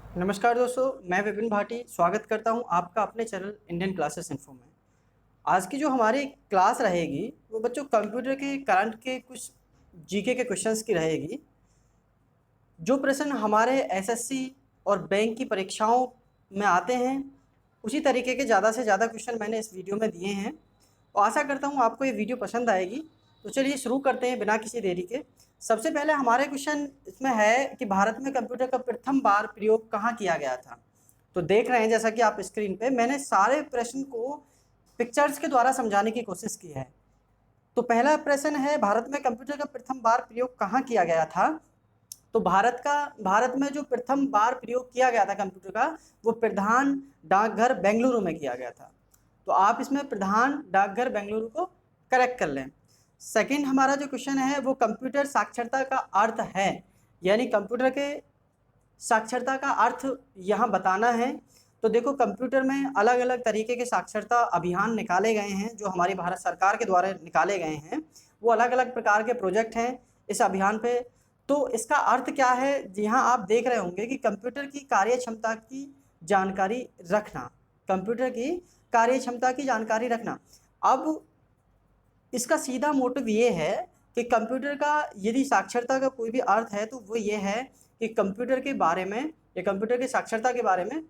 नमस्कार दोस्तों, मैं विपिन भाटी स्वागत करता हूं आपका अपने चैनल इंडियन क्लासेस इन्फो में। आज की जो हमारी क्लास रहेगी वो बच्चों कंप्यूटर के करंट के कुछ जीके के क्वेश्चंस की रहेगी। जो प्रश्न हमारे एसएससी और बैंक की परीक्षाओं में आते हैं उसी तरीके के ज़्यादा से ज़्यादा क्वेश्चन मैंने इस वीडियो में दिए हैं और आशा करता हूँ आपको ये वीडियो पसंद आएगी। तो चलिए शुरू करते हैं बिना किसी देरी के। सबसे पहले हमारे क्वेश्चन इसमें है कि भारत में कंप्यूटर का प्रथम बार प्रयोग कहाँ किया गया था। तो देख रहे हैं जैसा कि आप स्क्रीन पे मैंने सारे प्रश्न को पिक्चर्स के द्वारा समझाने की कोशिश की है। तो पहला प्रश्न है, भारत में कंप्यूटर का प्रथम बार प्रयोग कहाँ किया गया था। तो भारत में जो प्रथम बार प्रयोग किया गया था कंप्यूटर का, वो प्रधान डाकघर बेंगलुरु में किया गया था। तो आप इसमें प्रधान डाकघर बेंगलुरु को करेक्ट कर लें। सेकंड हमारा जो क्वेश्चन है वो कंप्यूटर साक्षरता का अर्थ है, यानी कंप्यूटर के साक्षरता का अर्थ यहाँ बताना है। तो देखो कंप्यूटर में अलग अलग तरीके के साक्षरता अभियान निकाले गए हैं जो हमारी भारत सरकार के द्वारा निकाले गए हैं। वो अलग अलग प्रकार के प्रोजेक्ट हैं इस अभियान पे। तो इसका अर्थ क्या है, यहाँ आप देख रहे होंगे कि कंप्यूटर की कार्य क्षमता की जानकारी रखना, कंप्यूटर की कार्य क्षमता की जानकारी रखना। अब इसका सीधा मोटिव ये है कि कंप्यूटर का यदि साक्षरता का कोई भी अर्थ है तो वो ये है कि कंप्यूटर के बारे में या कंप्यूटर की साक्षरता के बारे में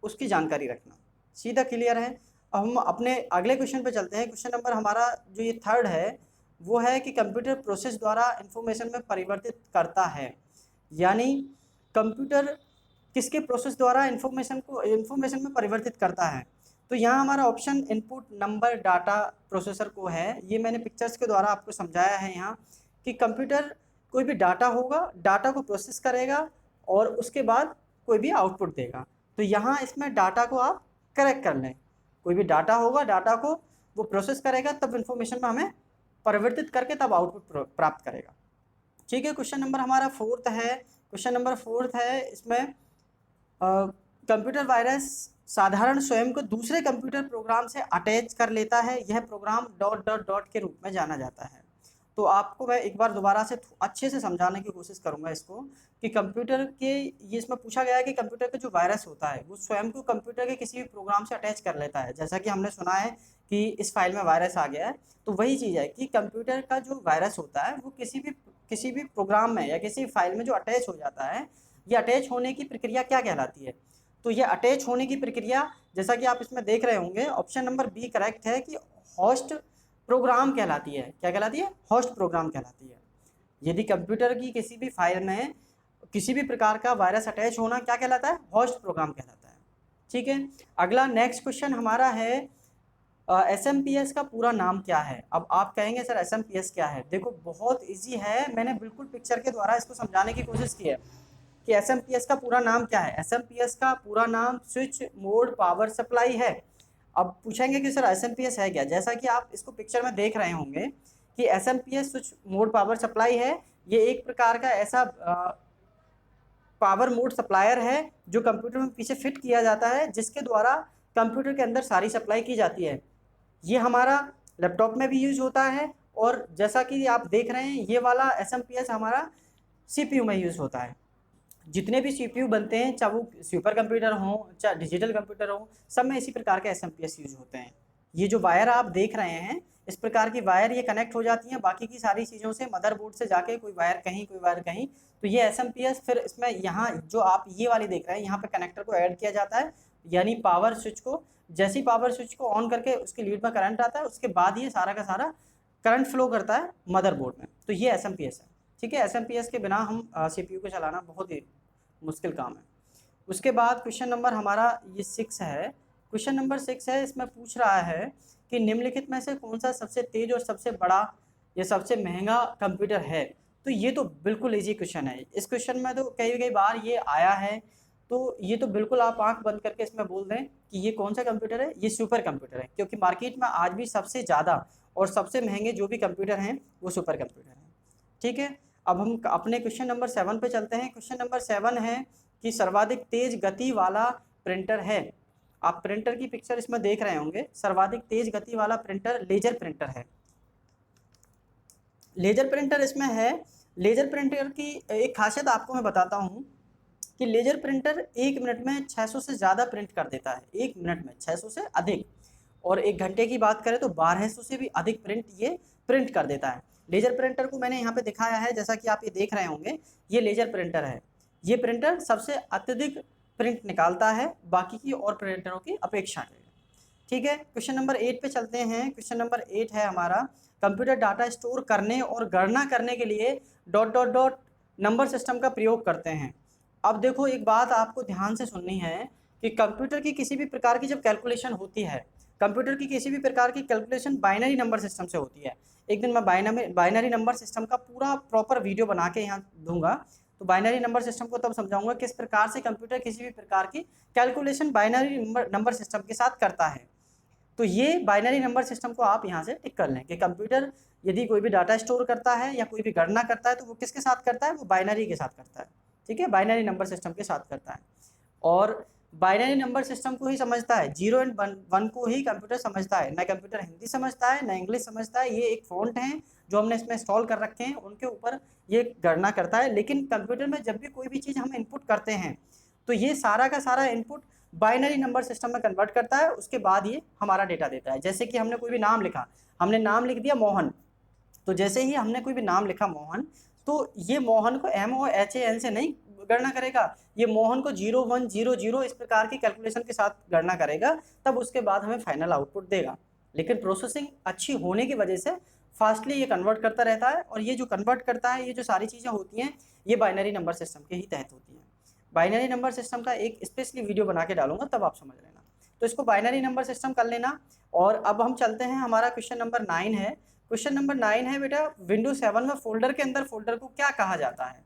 उसकी जानकारी रखना। सीधा क्लियर है। अब हम अपने अगले क्वेश्चन पे चलते हैं। क्वेश्चन नंबर हमारा जो ये थर्ड है वो है कि कंप्यूटर प्रोसेस द्वारा इंफॉर्मेशन में परिवर्तित करता है, यानी कंप्यूटर किसके प्रोसेस द्वारा इंफॉर्मेशन में परिवर्तित करता है। तो यहाँ हमारा option input number data processor को है। ये मैंने पिक्चर्स के द्वारा आपको समझाया है यहाँ कि कंप्यूटर कोई भी डाटा होगा, डाटा को प्रोसेस करेगा और उसके बाद कोई भी आउटपुट देगा। तो यहाँ इसमें डाटा को आप करेक्ट कर लें। कोई भी डाटा होगा, डाटा को वो प्रोसेस करेगा तब इन्फॉर्मेशन में हमें परिवर्तित करके तब आउटपुट प्राप्त करेगा। ठीक है, क्वेश्चन नंबर हमारा फोर्थ है। क्वेश्चन नंबर फोर्थ है, इसमें कंप्यूटर वायरस साधारण स्वयं को दूसरे कंप्यूटर प्रोग्राम से अटैच कर लेता है। यह प्रोग्राम डॉट डॉट डॉट के रूप में जाना जाता है। तो आपको मैं एक बार दोबारा से अच्छे से समझाने की कोशिश करूंगा इसको कि कंप्यूटर के ये इसमें पूछा गया है कि कंप्यूटर का जो वायरस होता है वो स्वयं को कंप्यूटर के किसी भी प्रोग्राम से अटैच कर लेता है। जैसा कि हमने सुना है कि इस फाइल में वायरस आ गया है, तो वही चीज़ है कि कंप्यूटर का जो वायरस होता है वो किसी भी प्रोग्राम में या किसी फाइल में जो अटैच हो जाता है, ये अटैच होने की प्रक्रिया क्या कहलाती है। तो ये अटैच होने की प्रक्रिया जैसा कि आप इसमें देख रहे होंगे, ऑप्शन नंबर बी करेक्ट है कि होस्ट प्रोग्राम कहलाती है। क्या कहलाती है? होस्ट प्रोग्राम कहलाती है। यदि कंप्यूटर की किसी भी फाइल में किसी भी प्रकार का वायरस अटैच होना क्या कहलाता है? होस्ट प्रोग्राम कहलाता है। ठीक है, अगला नेक्स्ट क्वेश्चन हमारा है एसएमपीएस का पूरा नाम क्या है। अब आप कहेंगे सर एसएमपीएस क्या है। देखो बहुत इजी है, मैंने बिल्कुल पिक्चर के द्वारा इसको समझाने की कोशिश की है कि एसएमपीएस का पूरा नाम क्या है। एसएमपीएस का पूरा नाम स्विच मोड पावर सप्लाई है। अब पूछेंगे कि सर एसएमपीएस है क्या। जैसा कि आप इसको पिक्चर में देख रहे होंगे कि SMPS switch mode power supply है। ये एक प्रकार का ऐसा पावर मोड सप्लायर है जो कंप्यूटर में पीछे फिट किया जाता है, जिसके द्वारा कंप्यूटर के अंदर सारी सप्लाई की जाती है। ये हमारा लैपटॉप में भी यूज होता है और जैसा कि आप देख रहे हैं ये वाला एसएमपीएस हमारा सीपीयू में यूज होता है। जितने भी सीपीयू बनते हैं, चाहे वो सुपर कंप्यूटर हो चाहे डिजिटल कंप्यूटर हो, सब में इसी प्रकार के एसएमपीएस यूज होते हैं। ये जो वायर आप देख रहे हैं, इस प्रकार की वायर ये कनेक्ट हो जाती हैं बाकी की सारी चीज़ों से, मदरबोर्ड से जाके कोई वायर कहीं कोई वायर कहीं। तो ये एसएमपीएस फिर इसमें यहाँ जो आप ये वाली देख रहे हैं, यहाँ पे कनेक्टर को ऐड किया जाता है, यानी पावर स्विच को। जैसे ही पावर स्विच को ऑन करके उसकी लीड में करंट आता है, उसके बाद ये सारा का सारा करंट फ्लो करता है मदरबोर्ड में। तो ये एसएमपीएस है। ठीक है, एसएमपीएस के बिना हम सीपीयू को चलाना बहुत ही मुश्किल काम है। उसके बाद क्वेश्चन नंबर हमारा ये 6 है। क्वेश्चन नंबर 6 है, इसमें पूछ रहा है कि निम्नलिखित में से कौन सा सबसे तेज और सबसे बड़ा या सबसे महंगा कंप्यूटर है। तो ये तो बिल्कुल इजी क्वेश्चन है। इस क्वेश्चन में तो कई कई बार ये आया है, तो ये तो बिल्कुल आप आंख बंद करके इसमें बोल दें कि ये कौन सा कंप्यूटर है। ये सुपर कंप्यूटर है, क्योंकि मार्केट में आज भी सबसे ज़्यादा और सबसे महंगे जो भी कंप्यूटर हैं वो सुपर कंप्यूटर हैं। ठीक है, अब हम अपने क्वेश्चन नंबर 7 पे चलते हैं। क्वेश्चन नंबर 7 है कि सर्वाधिक तेज गति वाला प्रिंटर है। आप प्रिंटर की पिक्चर इसमें देख रहे होंगे। सर्वाधिक तेज गति वाला प्रिंटर लेजर प्रिंटर है। लेजर प्रिंटर इसमें है। लेजर प्रिंटर की एक खासियत आपको मैं बताता हूँ कि लेजर प्रिंटर 1 मिनट में 600 से ज़्यादा प्रिंट कर देता है, 1 मिनट में 600 से अधिक, और 1 घंटे की बात करें तो 1200 से भी अधिक प्रिंट ये प्रिंट कर देता है। लेजर प्रिंटर को मैंने यहाँ पे दिखाया है, जैसा कि आप ये देख रहे होंगे, ये लेजर प्रिंटर है। ये प्रिंटर सबसे अत्यधिक प्रिंट निकालता है बाकी की और प्रिंटरों की अपेक्षा में। ठीक है, क्वेश्चन नंबर 8 पे चलते हैं। क्वेश्चन नंबर 8 है हमारा, कंप्यूटर डाटा स्टोर करने और गणना करने के लिए dot dot dot number system का प्रयोग करते हैं। अब देखो, एक बात आपको ध्यान से सुननी है कि कंप्यूटर की किसी भी प्रकार की जब कैलकुलेशन होती है, कंप्यूटर की किसी भी प्रकार की कैलकुलेशन बाइनरी नंबर सिस्टम से होती है। एक दिन मैं बाइनरी नंबर सिस्टम का पूरा प्रॉपर वीडियो बना के यहाँ दूंगा, तो बाइनरी नंबर सिस्टम को तब समझाऊंगा किस प्रकार से कंप्यूटर किसी भी प्रकार की कैलकुलेशन बाइनरी नंबर सिस्टम के साथ करता है। तो ये बाइनरी नंबर सिस्टम को आप यहाँ से टिक कर लें कि कंप्यूटर यदि कोई भी डाटा स्टोर करता है या कोई भी गणना करता है तो वो किसके साथ करता है, वो बाइनरी के साथ करता है। ठीक है, बाइनरी नंबर सिस्टम के साथ करता है, और बाइनरी नंबर सिस्टम को ही समझता है, 0 एंड 1 को ही कंप्यूटर समझता है। ना कंप्यूटर हिंदी समझता है, ना इंग्लिश समझता है। ये एक फ़ॉन्ट है जो हमने इसमें इंस्टॉल कर रखे हैं, उनके ऊपर ये गणना करता है। लेकिन कंप्यूटर में जब भी कोई भी चीज़ हम इनपुट करते हैं तो ये सारा का सारा इनपुट बाइनरी नंबर सिस्टम में कन्वर्ट करता है, उसके बाद ये हमारा डेटा देता है। जैसे कि हमने कोई भी नाम लिखा, हमने नाम लिख दिया मोहन, तो जैसे ही हमने कोई भी नाम लिखा मोहन, तो ये मोहन को MOHAN से नहीं गणना करेगा, ये मोहन को 0100 इस प्रकार की कैलकुलेशन के साथ गणना करेगा, तब उसके बाद हमें फाइनल आउटपुट देगा। लेकिन प्रोसेसिंग अच्छी होने की वजह से फास्टली ये कन्वर्ट करता रहता है, और ये जो कन्वर्ट करता है, ये जो सारी चीज़ें होती हैं, ये बाइनरी नंबर सिस्टम के ही तहत होती हैं। बाइनरी नंबर सिस्टम का एक स्पेशली वीडियो बना के डालूंगा, तब आप समझ लेना। तो इसको बाइनरी नंबर सिस्टम कर लेना। और अब हम चलते हैं, हमारा क्वेश्चन नंबर 9 है। क्वेश्चन नंबर 9 है बेटा, विंडोज 7 में फोल्डर के अंदर फोल्डर को क्या कहा जाता है।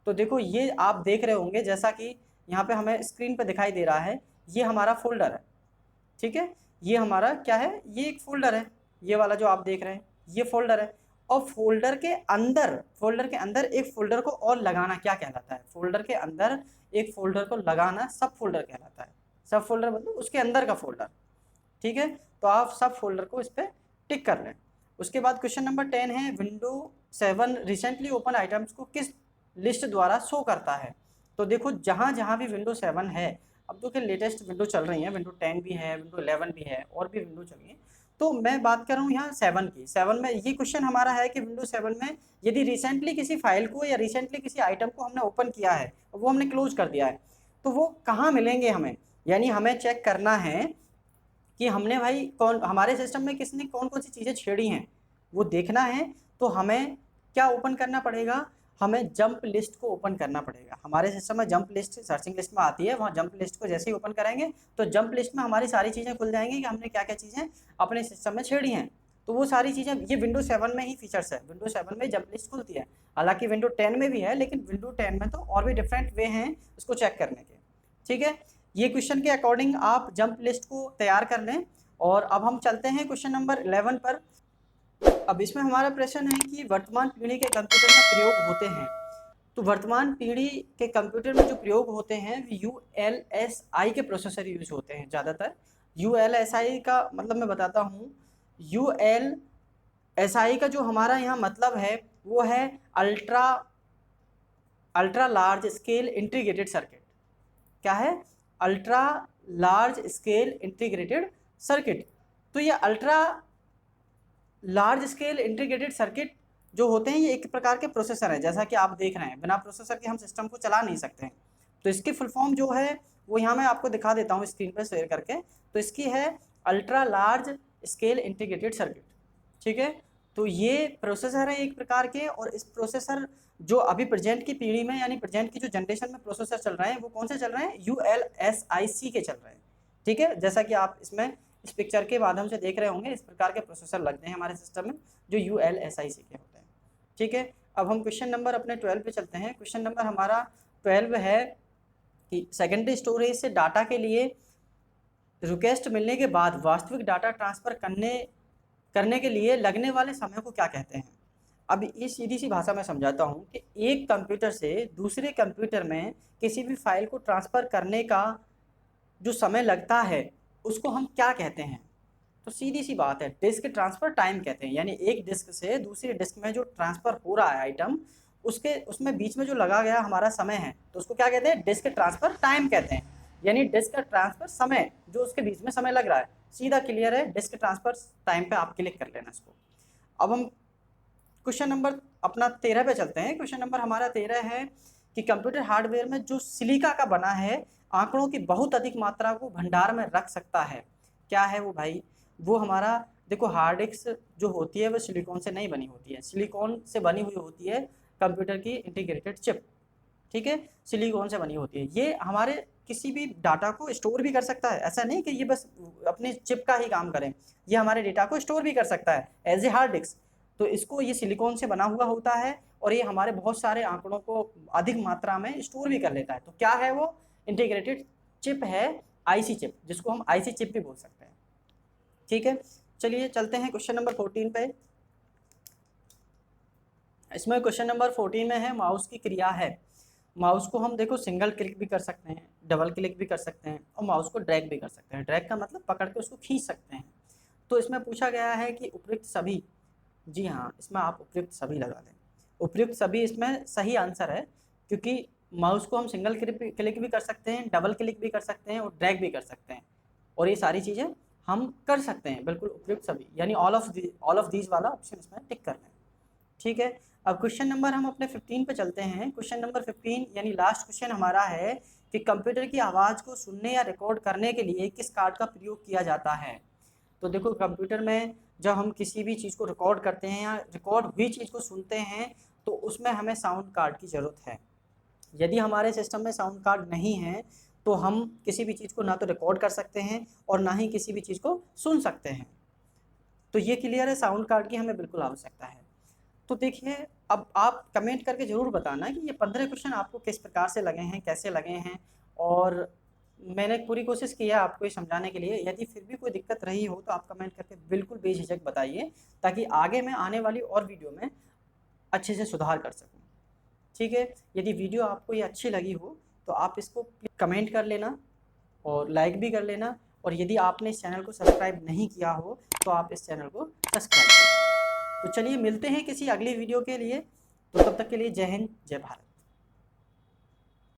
तो देखो, ये आप देख रहे होंगे, जैसा कि यहाँ पे हमें स्क्रीन पे दिखाई दे रहा है, ये हमारा फोल्डर है। ठीक है, ये हमारा क्या है, ये एक फोल्डर है, ये वाला जो आप देख रहे हैं ये फोल्डर है। और फोल्डर के अंदर एक फोल्डर को और लगाना क्या कहलाता है, फोल्डर के अंदर एक फोल्डर को लगाना सब फोल्डर कहलाता है। सब फोल्डर मतलब उसके अंदर का फोल्डर। ठीक है, तो आप सब फोल्डर को इस पर टिक कर लें। उसके बाद क्वेश्चन नंबर 10 है, विंडो 7 रिसेंटली ओपन आइटम्स को किस लिस्ट द्वारा शो करता है। तो देखो, जहाँ जहाँ भी विंडो 7 है, अब तो क्या लेटेस्ट विंडो चल रही है, विंडो 10 भी है, विंडो 11 भी है, और भी विंडो चल रही है। तो मैं बात कर रहा हूँ यहाँ 7 की। 7 में ये क्वेश्चन हमारा है कि विंडो 7 में यदि रिसेंटली किसी फाइल को या रिसेंटली किसी आइटम को हमने ओपन किया है, वो हमने क्लोज कर दिया है, तो वो कहाँ मिलेंगे हमें। यानी हमें चेक करना है कि हमने भाई हमारे सिस्टम में किसने कौन कौन सी चीज़ें छेड़ी हैं, वो देखना है। तो हमें क्या ओपन करना पड़ेगा, हमें जंप लिस्ट को ओपन करना पड़ेगा। हमारे सिस्टम में जंप लिस्ट सर्चिंग लिस्ट में आती है, वहाँ जंप लिस्ट को जैसे ही ओपन करेंगे तो जंप लिस्ट में हमारी सारी चीज़ें खुल जाएंगी कि हमने क्या क्या चीज़ें अपने सिस्टम में छेड़ी हैं। तो वो सारी चीज़ें ये विंडो 7 में ही फीचर्स है, विंडो 7 में जंप लिस्ट खुलती है। हालांकि विंडो 10 में भी है, लेकिन विंडो 10 में तो और भी डिफरेंट वे हैं उसको चेक करने के। ठीक है, ये क्वेश्चन के अकॉर्डिंग आप जंप लिस्ट को तैयार कर लें। और अब हम चलते हैं क्वेश्चन नंबर 11 पर। अब इसमें हमारा प्रश्न है कि वर्तमान पीढ़ी के कंप्यूटर में प्रयोग होते हैं। तो वर्तमान पीढ़ी के कंप्यूटर में जो प्रयोग होते हैं ULSI के प्रोसेसर यूज होते हैं ज़्यादातर। ULSI का मतलब मैं बताता हूँ। ULSI का जो हमारा यहाँ मतलब है वो है ultra large scale integrated circuit. क्या है, ultra large scale integrated circuit. तो ये ultra large scale integrated circuit जो होते हैं, ये एक प्रकार के प्रोसेसर है। जैसा कि आप देख रहे हैं, बिना प्रोसेसर के हम सिस्टम को चला नहीं सकते हैं। तो इसकी फुल फॉर्म जो है वो यहाँ मैं आपको दिखा देता हूँ स्क्रीन पर शेयर करके। तो इसकी है ultra large scale integrated circuit. ठीक है, तो ये प्रोसेसर है एक प्रकार के, और इस प्रोसेसर जो अभी प्रेजेंट की पीढ़ी में यानी प्रेजेंट की जो जनरेशन में प्रोसेसर चल रहे हैं वो कौन से चल रहे हैं, ULSIC के चल रहे हैं। ठीक है, जैसा कि आप इसमें इस पिक्चर के माध्यम से देख रहे होंगे, इस प्रकार के प्रोसेसर लगते हैं हमारे सिस्टम में जो ULSIC के होते हैं। ठीक है, अब हम क्वेश्चन नंबर अपने 12 पे चलते हैं। क्वेश्चन नंबर हमारा 12 है कि सेकेंडरी स्टोरेज से डाटा के लिए रिक्वेस्ट मिलने के बाद वास्तविक डाटा ट्रांसफ़र करने के लिए लगने वाले समय को क्या कहते हैं। अब इस सीधी सी भाषा में समझाता हूँ कि एक कंप्यूटर से दूसरे कंप्यूटर में किसी भी फाइल को ट्रांसफ़र करने का जो समय लगता है उसको हम क्या कहते हैं। तो सीधी सी बात है, डिस्क ट्रांसफ़र टाइम कहते हैं। यानी एक डिस्क से दूसरी डिस्क में जो ट्रांसफ़र हो रहा है आइटम, उसमें बीच में जो लगा गया हमारा समय है तो उसको क्या कहते हैं, डिस्क ट्रांसफर टाइम कहते हैं। यानी डिस्क ट्रांसफर समय, जो उसके बीच में समय लग रहा है, सीधा क्लियर है, डिस्क ट्रांसफर टाइम पे आप क्लिक कर लेना इसको। अब हम क्वेश्चन नंबर अपना 13 पे चलते हैं। क्वेश्चन नंबर हमारा 13 है कि कंप्यूटर हार्डवेयर में जो सिलिका का बना है आंकड़ों की बहुत अधिक मात्रा को भंडार में रख सकता है, क्या है वो भाई? वो हमारा देखो, हार्ड डिस्क जो होती है वो सिलिकॉन से नहीं बनी होती है, सिलिकॉन से बनी हुई होती है कंप्यूटर की इंटीग्रेटेड चिप, ठीक है, सिलिकॉन से बनी होती है। ये हमारे किसी भी डाटा को स्टोर भी कर सकता है, ऐसा नहीं कि ये बस अपने चिप का ही काम करें, ये हमारे डेटा को स्टोर भी कर सकता है एज ए हार्ड डिस्क। तो इसको, ये सिलिकॉन से बना हुआ होता है और ये हमारे बहुत सारे आंकड़ों को अधिक मात्रा में स्टोर भी कर लेता है। तो क्या है वो? इंटीग्रेटेड चिप है, आईसी चिप, जिसको हम आईसी चिप भी बोल सकते हैं, ठीक है। चलिए चलते हैं क्वेश्चन नंबर 14 पे। इसमें क्वेश्चन नंबर 14 में है माउस की क्रिया है। माउस को हम देखो सिंगल क्लिक भी कर सकते हैं, डबल क्लिक भी कर सकते हैं और माउस को ड्रैग भी कर सकते हैं। ड्रैग का मतलब पकड़ के उसको खींच सकते हैं। तो इसमें पूछा गया है कि उपयुक्त सभी, जी हाँ, इसमें आप उपयुक्त सभी लगा दें। उपयुक्त सभी इसमें सही आंसर है, क्योंकि माउस को हम सिंगल क्लिक भी कर सकते हैं, डबल क्लिक भी कर सकते हैं और ड्रैग भी कर सकते हैं, और ये सारी चीज़ें हम कर सकते हैं। बिल्कुल उपयुक्त सभी, यानी ऑल ऑफ दीज वाला ऑप्शन इसमें टिक कर लें, ठीक है। अब क्वेश्चन नंबर हम अपने 15 पे चलते हैं। क्वेश्चन नंबर 15 यानी लास्ट क्वेश्चन हमारा है कि कंप्यूटर की आवाज़ को सुनने या रिकॉर्ड करने के लिए किस कार्ड का प्रयोग किया जाता है? तो देखो, कंप्यूटर में जब हम किसी भी चीज़ को रिकॉर्ड करते हैं या रिकॉर्ड हुई चीज़ को सुनते हैं तो उसमें हमें साउंड कार्ड की ज़रूरत है। यदि हमारे सिस्टम में साउंड कार्ड नहीं है तो हम किसी भी चीज़ को ना तो रिकॉर्ड कर सकते हैं और ना ही किसी भी चीज़ को सुन सकते हैं। तो ये क्लियर है, साउंड कार्ड की हमें बिल्कुल आवश्यकता है। तो देखिए, अब आप कमेंट करके ज़रूर बताना कि ये 15 क्वेश्चन आपको किस प्रकार से लगे हैं, कैसे लगे हैं, और मैंने पूरी कोशिश की है आपको ये समझाने के लिए। यदि फिर भी कोई दिक्कत रही हो तो आप कमेंट करके बिल्कुल बेझिझक बताइए, ताकि आगे मैं आने वाली और वीडियो में अच्छे से सुधार कर सकूँ, ठीक है। यदि वीडियो आपको ये अच्छी लगी हो तो आप इसको कमेंट कर लेना और लाइक भी कर लेना, और यदि आपने इस चैनल को सब्सक्राइब नहीं किया हो तो आप इस चैनल को सब्सक्राइब करें। तो चलिए मिलते हैं किसी अगली वीडियो के लिए, तो तब तक के लिए जय हिंद, जय भारत।